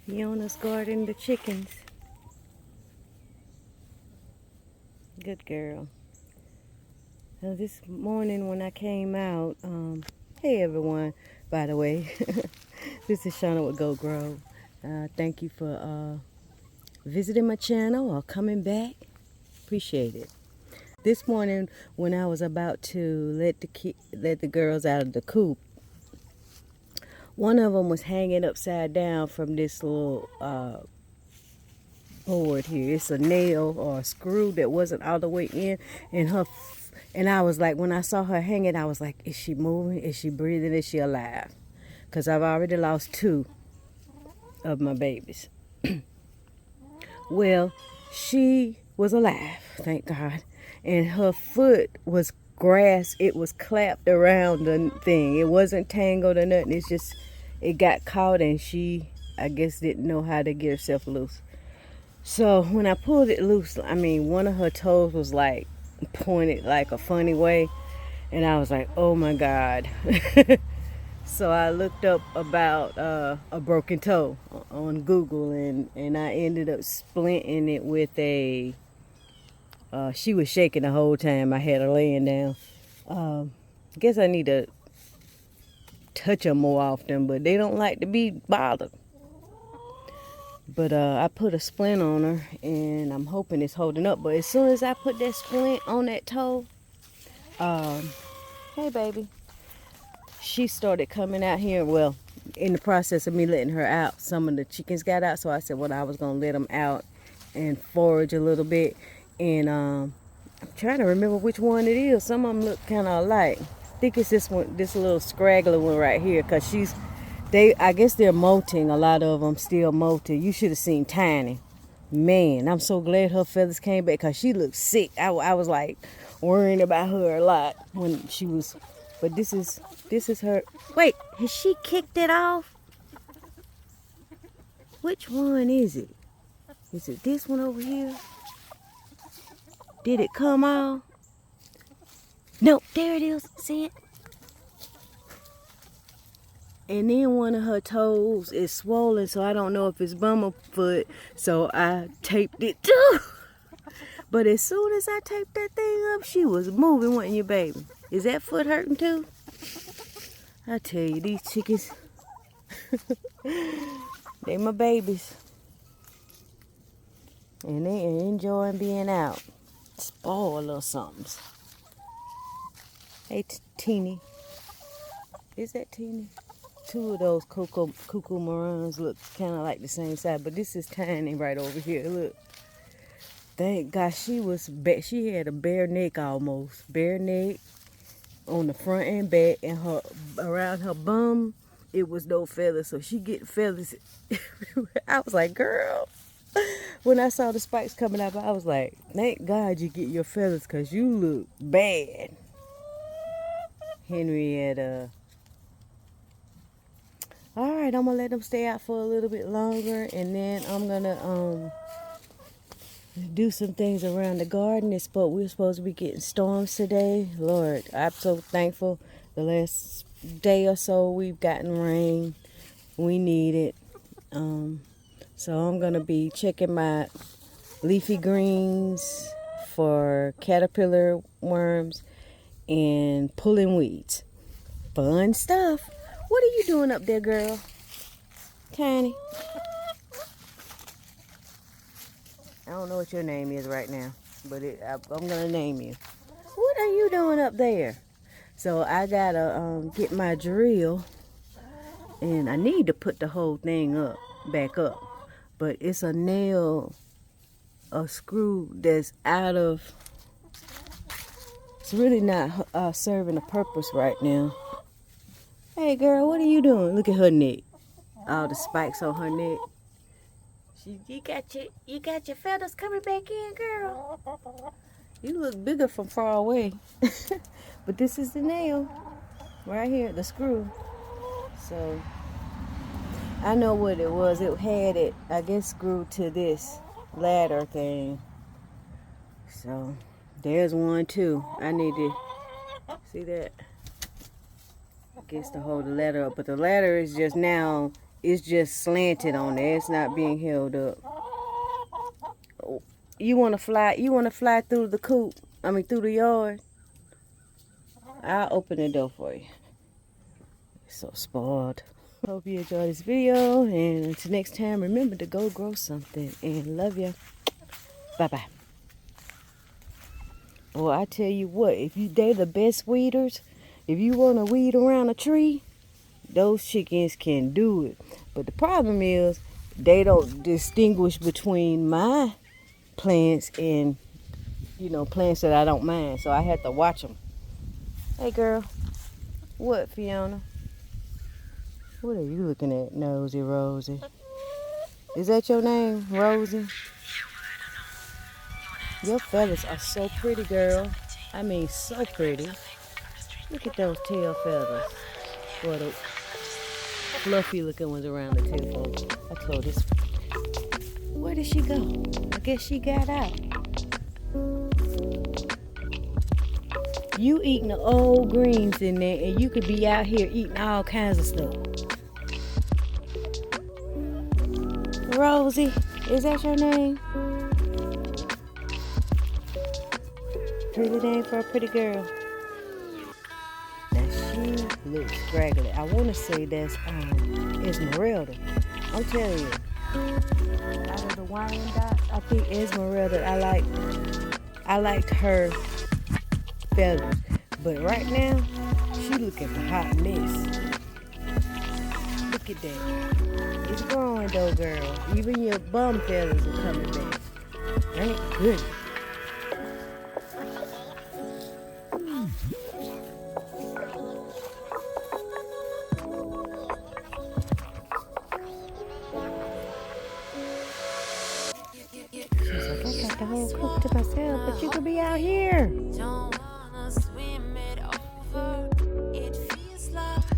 Fiona's guarding the chickens. Good girl. Now this morning when I came out, hey everyone, by the way, this is Shananah with Geaux. Thank you for visiting my channel or coming back. Appreciate it. This morning when I was about to let the girls out of the coop, one of them was hanging upside down from this little board here. It's a nail or a screw that wasn't all the way in, and I was like, when I saw her hanging, I was like, is she moving? Is she breathing? Is she alive? Because I've already lost 2 of my babies. Well, she was alive, thank God, and her foot was grass. It was clapped around the thing. It wasn't tangled or nothing. It's just it got caught, and she, I guess, didn't know how to get herself loose. So when I pulled it loose, I mean, one of her toes was like pointed like a funny way, and I was like, oh my God. So I looked up about a broken toe on Google, and I ended up splinting it with a, she was shaking the whole time I had her laying down. I guess I need to touch them more often, but they don't like to be bothered. But I put a splint on her, and I'm hoping it's holding up. But as soon as I put that splint on that toe, hey baby, she started coming out here. Well, in the process of me letting her out, some of the chickens got out. So I said, well, I was going to let them out and forage a little bit. And I'm trying to remember which one it is. Some of them look kind of alike. I think it's this one, this little scraggly one right here, because I guess they're molting. A lot of them still molting. You should have seen Tiny. Man, I'm so glad her feathers came back, because she looked sick. I was like worrying about her a lot when she was, but this is her. Wait, has she kicked it off? Which one is it? Is it this one over here? Did it come off? No, there it is. See it? And then one of her toes is swollen, so I don't know if it's bummer foot, so I taped it too. But as soon as I taped that thing up, she was moving, wasn't you, baby? Is that foot hurting too? I tell you, these chickens, they my babies. And they are enjoying being out. Spoiled little somethings. Hey, Teeny. Is that Teeny? 2 of those cuckoo marans look kind of like the same size, but this is Tiny right over here. Look. Thank God she had a bare neck almost. Bare neck on the front and back, and her around her bum, it was no feathers, so she get feathers everywhere. I was like, girl. When I saw the spikes coming up, I was like, thank God you get your feathers, because you look bad. Henrietta. All right, I'm going to let them stay out for a little bit longer, and then I'm going to do some things around the garden. We're supposed to be getting storms today. Lord, I'm so thankful. The last day or so, we've gotten rain. We need it. So I'm going to be checking my leafy greens for caterpillar worms and pulling weeds. Fun stuff. What are you doing up there, girl? Tiny. I don't know what your name is right now, but I'm going to name you. What are you doing up there? So I got to get my drill, and I need to put the whole thing back up. But it's a nail, a screw that's it's really not serving a purpose right now. Hey girl, what are you doing? Look at her neck. All the spikes on her neck. You got your feathers coming back in, girl. You look bigger from far away. But this is the nail right here, the screw. So I know what it was. It had it, I guess, screwed to this ladder thing. So there's one too. I need to see that. I guess to hold the ladder up, but the ladder is just now it's just slanted on there. It's not being held up. You wanna fly? You wanna fly through the coop? I mean through the yard? I'll open the door for you. So spoiled. Hope you enjoyed this video, and until next time, remember to go grow something, and love ya. Bye bye. Well, I tell you what, they the best weeders. If you want to weed around a tree, those chickens can do it. But the problem is they don't distinguish between my plants and plants that I don't mind. So I have to watch them. Hey girl, what, Fiona? What are you looking at, Nosy Rosie? Is that your name, Rosie? Your feathers are so pretty, girl. I mean, so pretty. Look at those tail feathers. Or the fluffy looking ones around the tail. I told this. Where did she go? I guess she got out. You eating the old greens in there, and you could be out here eating all kinds of stuff. Rosie, is that your name? Pretty name for a pretty girl. Now she looks scraggly. I want to say that's Esmeralda. I'm telling you, out of the Wyandotte, I think Esmeralda. I liked her feathers, but right now she looking for hot mess. Look at that. It's growing though, girl. Even your bum feathers are coming back. Thank goodness. She's like, I got the whole coop to myself, but you could be out here. Don't wanna swim it over. It feels like